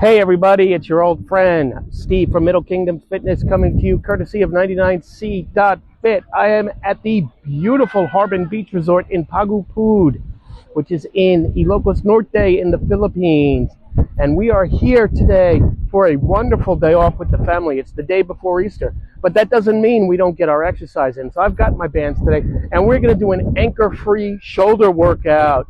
Hey everybody, it's your old friend Steve from Middle Kingdom Fitness coming to you courtesy of 99C.fit. I am at the beautiful Hardin Beach Resort in Pagudpud, which is in Ilocos Norte in the Philippines. And we are here today for a wonderful day off with the family. It's the day before Easter, but that doesn't mean we don't get our exercise in. So I've got my bands today, and we're going to do an anchor-free shoulder workout.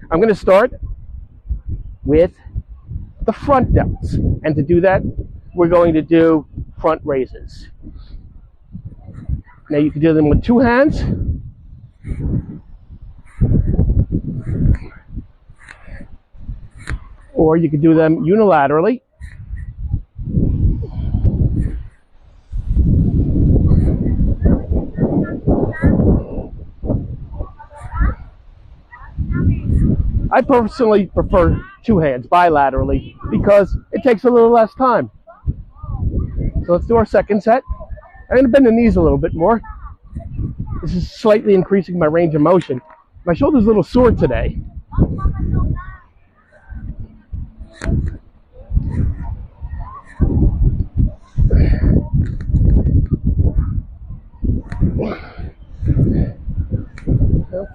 I'm going to start with the front delts, and to do that we're going to do front raises. Now you can do them with two hands, or you can do them unilaterally. I personally prefer two hands bilaterally because it takes a little less time. So let's do our second set. I'm going to bend the knees a little bit more. This is slightly increasing my range of motion. My shoulder's a little sore today.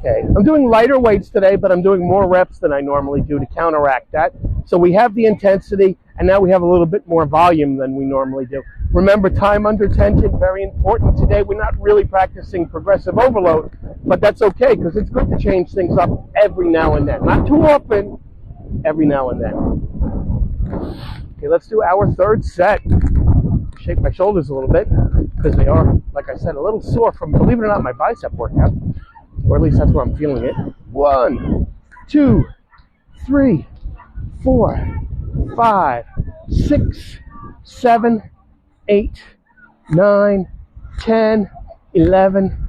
Okay, I'm doing lighter weights today, but I'm doing more reps than I normally do to counteract that. So we have the intensity, and now we have a little bit more volume than we normally do. Remember, time under tension, very important. Today we're not really practicing progressive overload, but that's okay because it's good to change things up every now and then. Not too often, every now and then. Okay, let's do our third set. Shake my shoulders a little bit because they are, like I said, a little sore from, believe it or not, my bicep workout. Or at least that's where I'm feeling it. 1, 2, 3, 4, 5, 6, 7, 8, 9, 10, 11,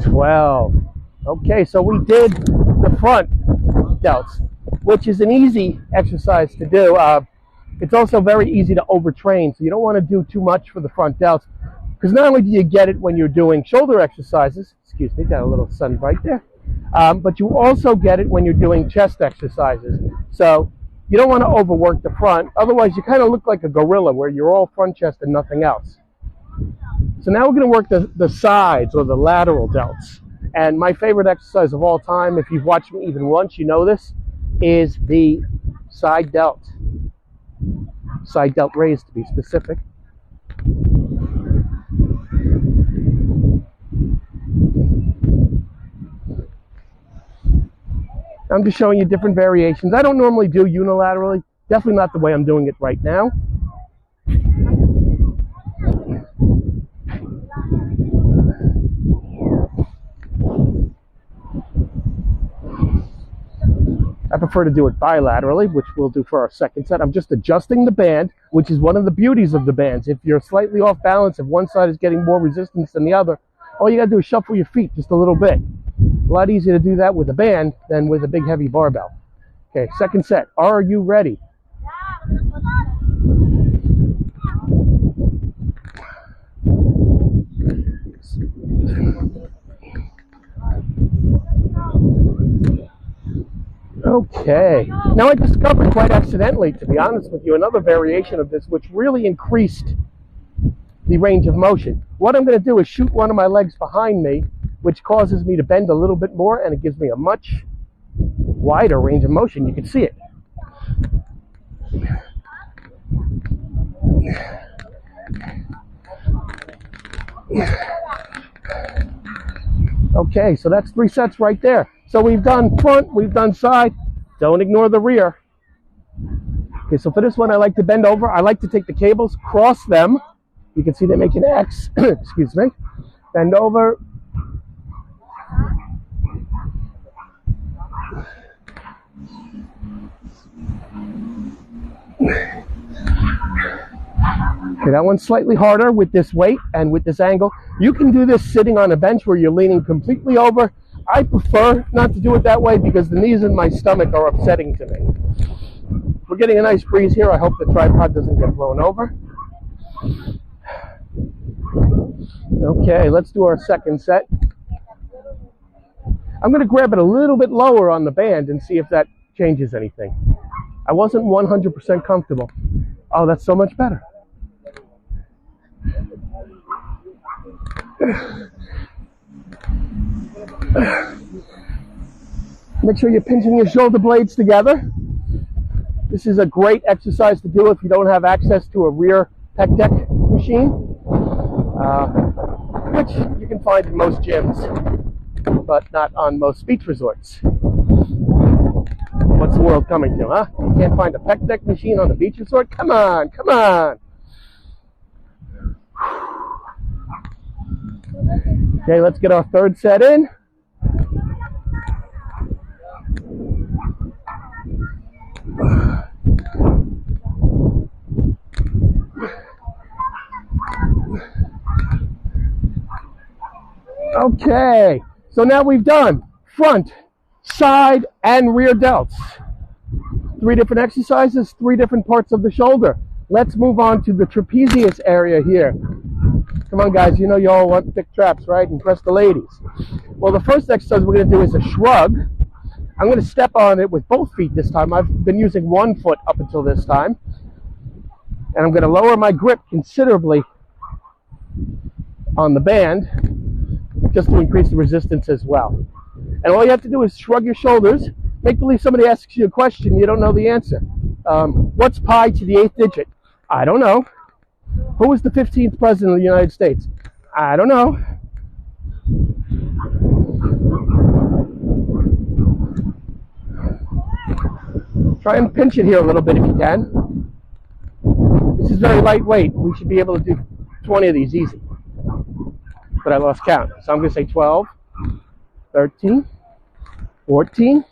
12. Okay, so we did the front delts, which is an easy exercise to do. It's also very easy to overtrain, so you don't want to do too much for the front delts, because not only do you get it when you're doing shoulder exercises, excuse me, got a little sun right there, but you also get it when you're doing chest exercises. So you don't want to overwork the front, otherwise you kind of look like a gorilla where you're all front chest and nothing else. So now we're going to work the sides or the lateral delts. And my favorite exercise of all time, if you've watched me even once, you know this, is the side delt. Side delt raise, to be specific. I'm just showing you different variations. I don't normally do unilaterally, definitely not the way I'm doing it right now. I prefer to do it bilaterally, which we'll do for our second set. I'm just adjusting the band, which is one of the beauties of the bands. If you're slightly off balance, if one side is getting more resistance than the other, all you gotta do is shuffle your feet just a little bit. A lot easier to do that with a band than with a big heavy barbell. Okay, second set. Are you ready? Okay. Now I discovered quite accidentally, to be honest with you, another variation of this which really increased the range of motion. What I'm going to do is shoot one of my legs behind me, which causes me to bend a little bit more, and it gives me a much wider range of motion. You can see it. Okay, so that's 3 sets right there. So we've done front, we've done side. Don't ignore the rear. Okay, so for this one, I like to bend over. I like to take the cables, cross them. You can see they make an X. Excuse me. Bend over. Okay, that one's slightly harder with this weight and with this angle. You can do this sitting on a bench where you're leaning completely over. I prefer not to do it that way because the knees in my stomach are upsetting to me. We're getting a nice breeze here. I hope the tripod doesn't get blown over. Okay, let's do our second set. I'm going to grab it a little bit lower on the band and see if that changes anything. I wasn't 100% comfortable. Oh, that's so much better. Make sure you're pinching your shoulder blades together. This is a great exercise to do if you don't have access to a rear pec deck machine, which you can find in most gyms, but not on most beach resorts. What's the world coming to, huh? You can't find a pec deck machine on the beach resort? Come on, come on. Okay, let's get our third set in. Okay, so now we've done front, side, and rear delts. 3 different exercises, 3 different parts of the shoulder. Let's move on to the trapezius area here. Come on, guys, you know you all want thick traps, right? Impress the ladies. Well, the first exercise we're going to do is a shrug. I'm going to step on it with both feet this time. I've been using one foot up until this time. And I'm going to lower my grip considerably on the band, just to increase the resistance as well. And all you have to do is shrug your shoulders. Make believe somebody asks you a question, you don't know the answer. What's pi to the 8th digit? I don't know. Who was the 15th president of the United States? I don't know. Try and pinch it here a little bit if you can. This is very lightweight. We should be able to do 20 of these easy. But I lost count. So I'm going to say 12, 13, 14,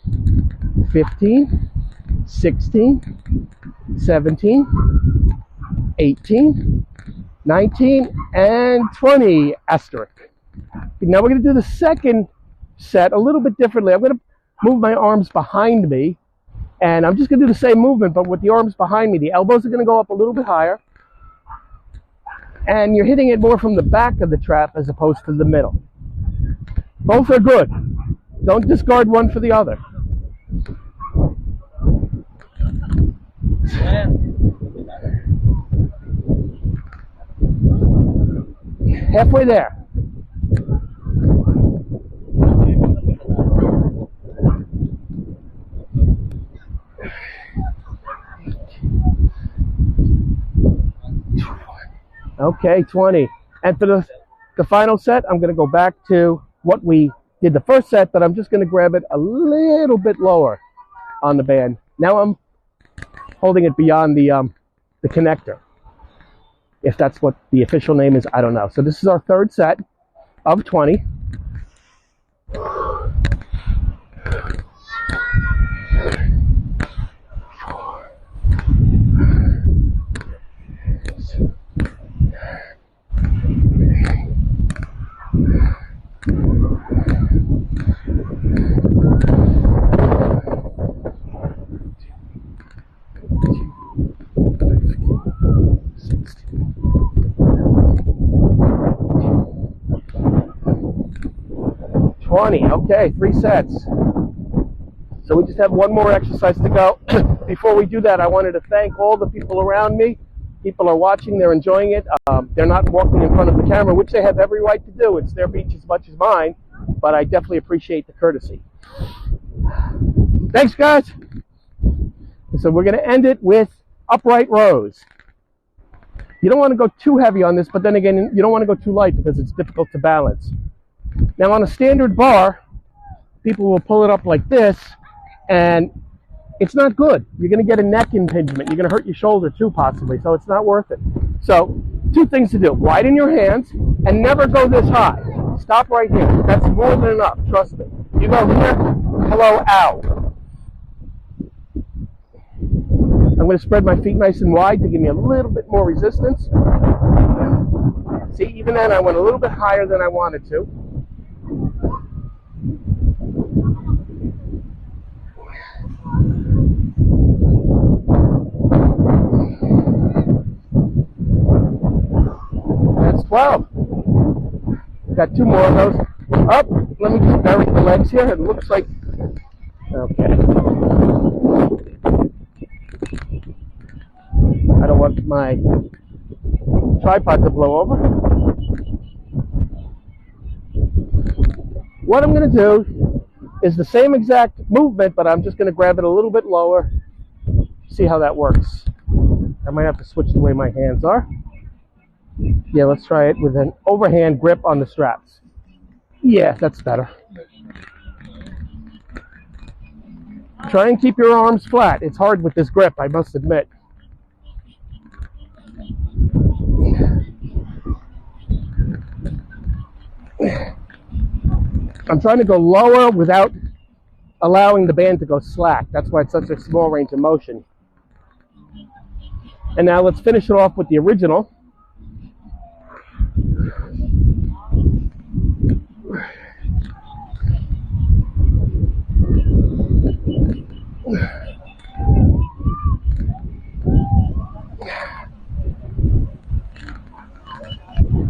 15, 16, 17, 18, 19, and 20, asterisk. Now we're going to do the second set a little bit differently. I'm going to move my arms behind me, and I'm just going to do the same movement, but with the arms behind me. The elbows are going to go up a little bit higher, and you're hitting it more from the back of the trap as opposed to the middle. Both are good. Don't discard one for the other. Halfway there. Okay, 20. And for the final set, I'm going to go back to what we did the first set, but I'm just going to grab it a little bit lower on the band. Now I'm holding it beyond the connector. If that's what the official name is, I don't know. So this is our third set of 20. Okay, 3 sets. So we just have one more exercise to go. Before we do that, I wanted to thank all the people around me. People are watching, they're enjoying it. They're not walking in front of the camera, which they have every right to do. It's their beach as much as mine, but I definitely appreciate the courtesy. Thanks, guys. So we're going to end it with upright rows. You don't want to go too heavy on this, but then again, you don't want to go too light because it's difficult to balance. Now on a standard bar, people will pull it up like this, and it's not good. You're going to get a neck impingement. You're going to hurt your shoulder too, possibly, so it's not worth it. So 2 things to do. Widen your hands and never go this high. Stop right here. That's more than enough, trust me. You go here, hello, ow. I'm going to spread my feet nice and wide to give me a little bit more resistance. See, even then I went a little bit higher than I wanted to. That's 12. Got 2 more of those. Up. Let me just bury the legs here. It looks like... Okay. want my tripod to blow over. What I'm going to do is the same exact movement, but I'm just going to grab it a little bit lower, see how that works. I might have to switch the way my hands are. Yeah, let's try it with an overhand grip on the straps. Yeah, that's better. Try and keep your arms flat. It's hard with this grip, I must admit. I'm trying to go lower without allowing the band to go slack. That's why it's such a small range of motion. And now let's finish it off with the original.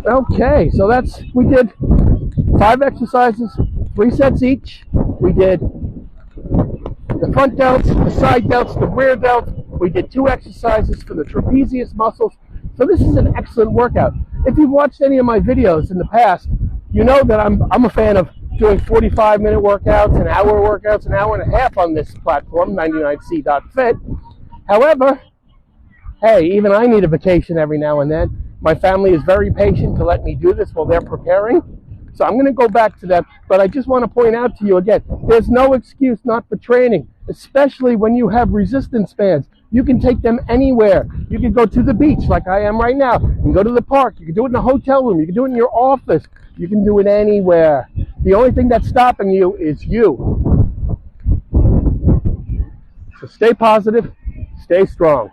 Okay, so we did 5 exercises, 3 sets each. We did the front delts, the side delts, the rear delts. We did 2 exercises for the trapezius muscles. So this is an excellent workout. If you've watched any of my videos in the past, you know that I'm a fan of doing 45-minute workouts, an hour workouts, an hour and a half on this platform, 99c.fit. However, hey, even I need a vacation every now and then. My family is very patient to let me do this while they're preparing. So I'm going to go back to that. But I just want to point out to you again, there's no excuse not for training, especially when you have resistance bands. You can take them anywhere. You can go to the beach like I am right now. You can go to the park. You can do it in a hotel room. You can do it in your office. You can do it anywhere. The only thing that's stopping you is you. So stay positive, stay strong.